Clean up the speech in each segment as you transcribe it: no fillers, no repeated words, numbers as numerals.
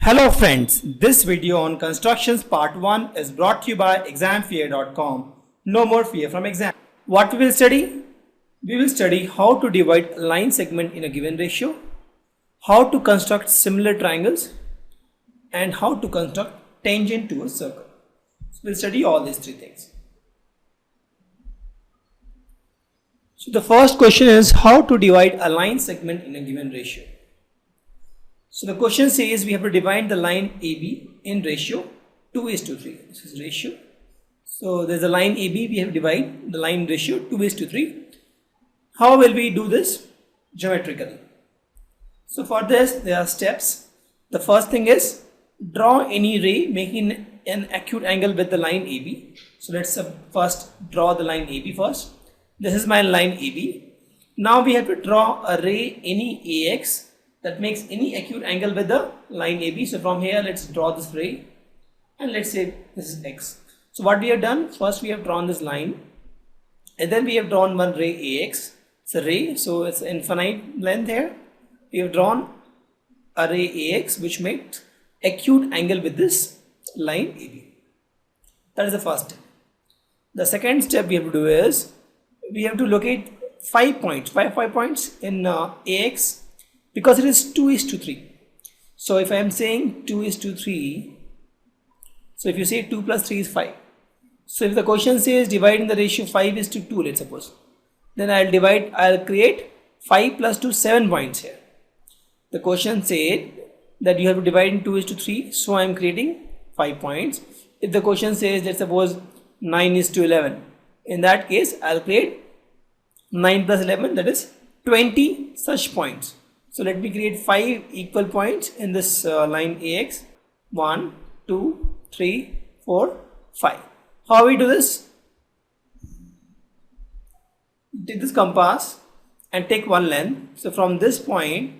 Hello friends, this video on constructions part 1 is brought to you by examfear.com. No more fear from exam. What we will study? We will study how to divide a line segment in a given ratio, how to construct similar triangles, and how to construct tangent to a circle. So we will study all these three things. So the first question is how to divide a line segment in a given ratio. So the question says we have to divide the line AB in ratio 2:3. This is ratio. So there's a line AB, we have to divide the line ratio 2:3. How will we do this? Geometrically. So for this there are steps. The first thing is draw any ray making an acute angle with the line AB. So let's first draw the line AB first. This is my line AB. Now we have to draw a ray any AX that makes any acute angle with the line AB. So from here let's draw this ray and let's say this is X. So what we have done, first we have drawn this line and then we have drawn one ray AX. It's a ray, so it's infinite length here. We have drawn a ray AX which makes acute angle with this line AB. That is the first step. The second step we have to do is we have to locate 5 points in AX because it is 2:3. So if I am saying 2:3, so if you say 2 plus 3 is 5. So if the question says dividing the ratio 5:2, let's suppose, then I'll create 5 plus 2, 7 points here. The question said that you have to divide in 2:3, so I am creating 5 points. If the question says, let's suppose 9:11, in that case I'll create 9 plus 11, that is 20 such points. So let me create 5 equal points in this line AX. 1, 2, 3, 4, 5. How we do this? Take this compass and take one length. So from this point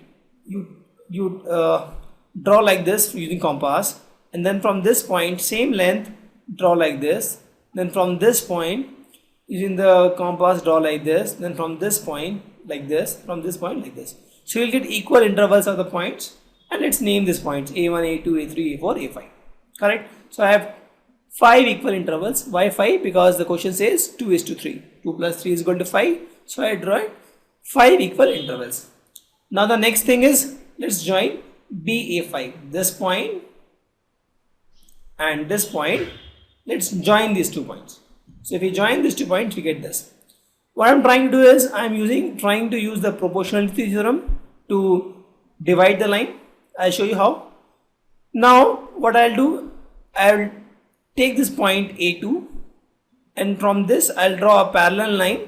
you draw like this using compass, and then from this point same length draw like this. Then from this point using the compass draw like this. Then from this point like this. From this point like this. So you'll get equal intervals of the points, and let's name these points A1, A2, A3, A4, A5. Correct? So I have 5 equal intervals. Why 5? Because the question says 2:3. 2 plus 3 is equal to 5. So I draw 5 equal intervals. Now the next thing is let's join BA5. This point and this point. Let's join these 2 points. So if we join these 2 points, we get this. What I'm trying to do is trying to use the proportionality theorem to divide the line. I'll show you how. Now what I'll do, I'll take this point A2 and from this I'll draw a parallel line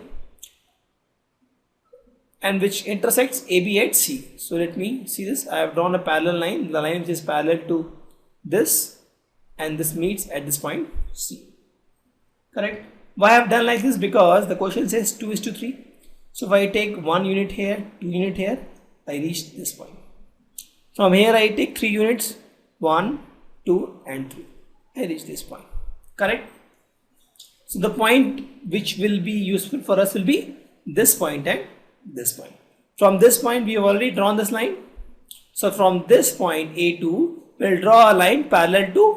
and which intersects AB at C. So let me see this. I have drawn a parallel line, the line which is parallel to this, and this meets at this point C. Correct? Why I have done like this? Because the question says 2:3. So if I take 1 unit here, 2 unit here, I reach this point. From here I take 3 units, 1, 2 and 3. I reach this point. Correct? So the point which will be useful for us will be this point and this point. From this point we have already drawn this line. So from this point A2 we'll draw a line parallel to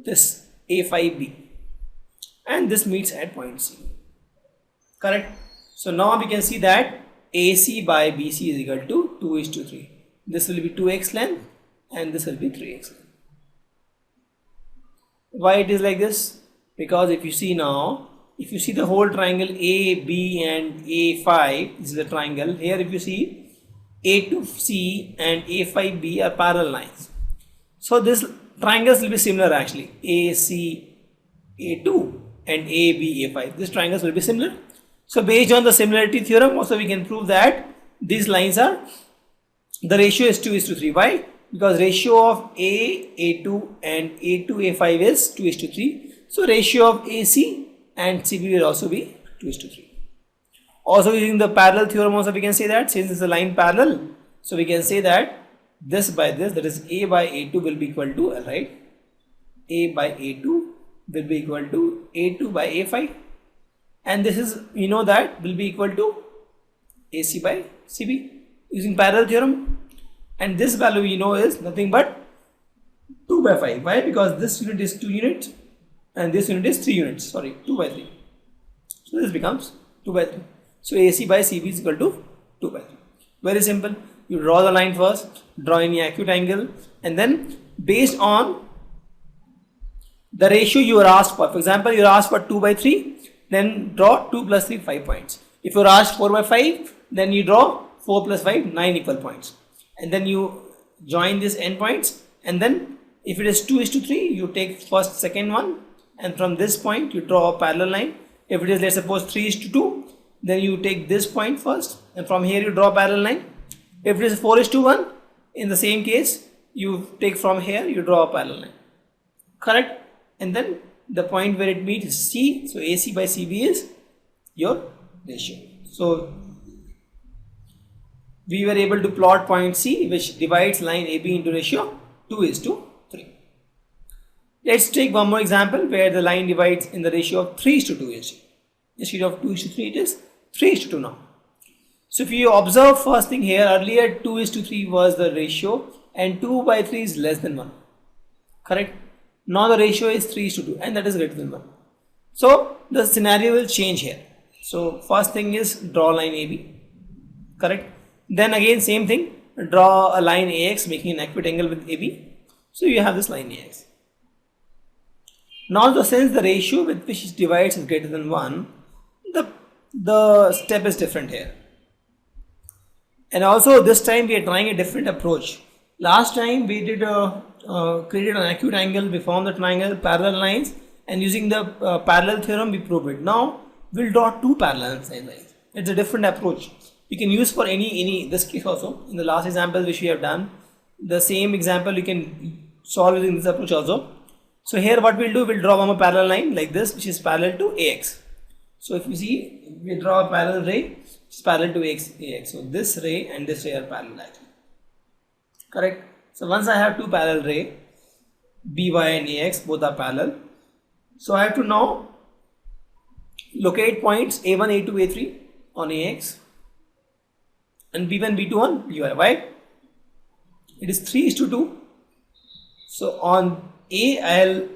this A5B. And this meets at point C. Correct? So now we can see that AC by BC is equal to 2:3. This will be 2x length and this will be 3x length. Why it is like this? Because if you see now, if you see the whole triangle AB and A5, this is a triangle. Here if you see A2C and A5B are parallel lines. So this triangles will be similar actually. AC, A2 and AB, A5. These triangles will be similar. So based on the similarity theorem also we can prove that these lines are, the ratio is 2:3. Why? Because ratio of A, A2 and A2, A5 is 2:3. So ratio of AC and CB will also be 2:3. Also using the parallel theorem also we can say that since it's a line parallel, so we can say that this by this, that is A by A2 will be equal to, right? A by A2 will be equal to A2 by A5, and this is, you know, that will be equal to AC by CB using parallel theorem, and this value you know is nothing but 2 by 5. Why? Because this unit is 2 units and this unit is 3 units. Sorry, 2 by 3. So this becomes 2 by 3. So AC by CB is equal to 2 by 3. Very simple. You draw the line first, draw any acute angle, and then based on the ratio you are asked for example, you are asked for 2 by 3, then draw 2 plus 3, 5 points. If you are asked 4 by 5, then you draw 4 plus 5, 9 equal points. And then you join these endpoints, and then if it is 2:3, you take first, second one, and from this point you draw a parallel line. If it is, let's suppose, 3:2, then you take this point first, and from here you draw a parallel line. If it is 4:1, in the same case, you take from here, you draw a parallel line. Correct? And then the point where it meets is C. So AC by CB is your ratio. So we were able to plot point C, which divides line AB into ratio 2:3. Let's take one more example where the line divides in the ratio of 3:2. Instead of 2:3, it is 3:2 now. So if you observe first thing here, earlier 2:3 was the ratio and 2 by 3 is less than 1. Correct? Now the ratio is 3:2 and that is greater than 1. So the scenario will change here. So first thing is draw line AB. Correct? Then again same thing, draw a line AX making an acute angle with AB. So you have this line AX. Now since the ratio with which it divides is greater than 1, the step is different here. And also this time we are trying a different approach. Last time we did created an acute angle, we formed the triangle, parallel lines, and using the parallel theorem we proved it. Now we'll draw two parallel lines. It's a different approach. You can use for any this case also. In the last example which we have done, the same example you can solve using this approach also. So here what we'll do, we'll draw one more parallel line like this, which is parallel to AX. So if you see, we draw a parallel ray, which is parallel to AX. So this ray and this ray are parallel actually. Correct? So once I have two parallel ray, BY and AX, both are parallel. So I have to now locate points A1, A2, A3 on AX and B1, B2 on BY. Why? It is 3:2. So on A I'll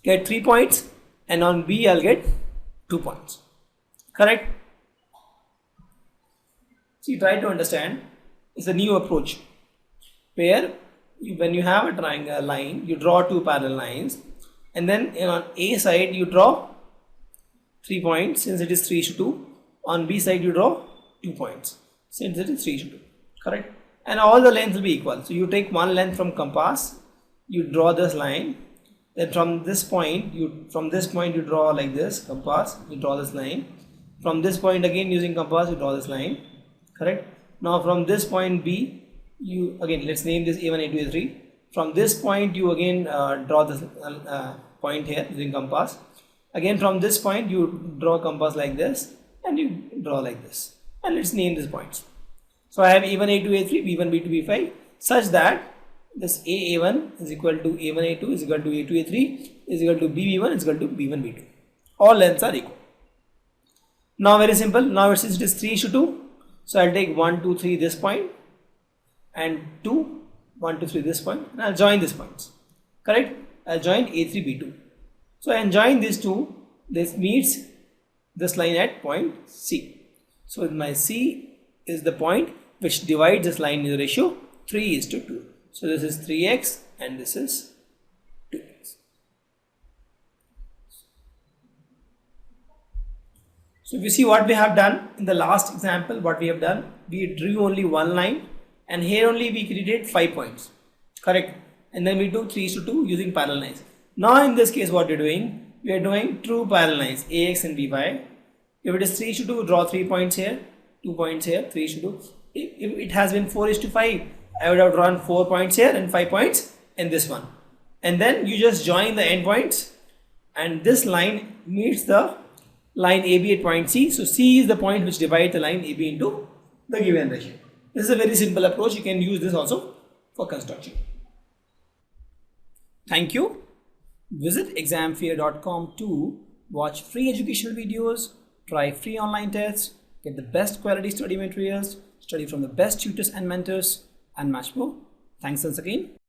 get 3 points and on B I'll get 2 points. Correct? See, try to understand. It's a new approach where when you have a triangle line, you draw two parallel lines, and then on A side you draw 3 points since it is 3:2. On B side you draw 2 points since it is 3:2. Correct? And all the lengths will be equal. So you take one length from compass, you draw this line, then from this point you draw like this compass, you draw this line. From this point again using compass you draw this line. Correct? Now from this point B, you again, let's name this A1, A2, A3. From this point you again draw this point here using compass. Again from this point you draw compass like this and you draw like this, and let's name these points. So I have A1, A2, A3, B1, B2, B5 such that this A1 is equal to A1, A2 is equal to A2, A3 is equal to B1 is equal to B1, B2. All lengths are equal. Now very simple. Now since it is 3:2, so I'll take 1, 2, 3 this point and 2, 1, 2, 3 this point, and I'll join these points. Correct? I'll join A3, B2. So I join these two. This meets this line at point C. So my C is the point which divides this line in the ratio 3:2. So this is 3x and this is 2x. So if you see what we have done in the last example, what we have done, we drew only one line and here only we created 5 points. Correct? And then we do 3:2 using parallel lines. Now in this case what we are doing, we are doing true parallel lines AX and BY. If it is 3:2, draw 3 points here, 2 points here, 3:2. If it has been 4:5, I would have drawn 4 points here and 5 points in this one. And then you just join the endpoints and this line meets the line AB at point C. So C is the point which divides the line AB into the given ratio. This is a very simple approach. You can use this also for construction. Thank you. Visit examfear.com to watch free educational videos, try free online tests, get the best quality study materials, study from the best tutors and mentors, and much more. Thanks once again.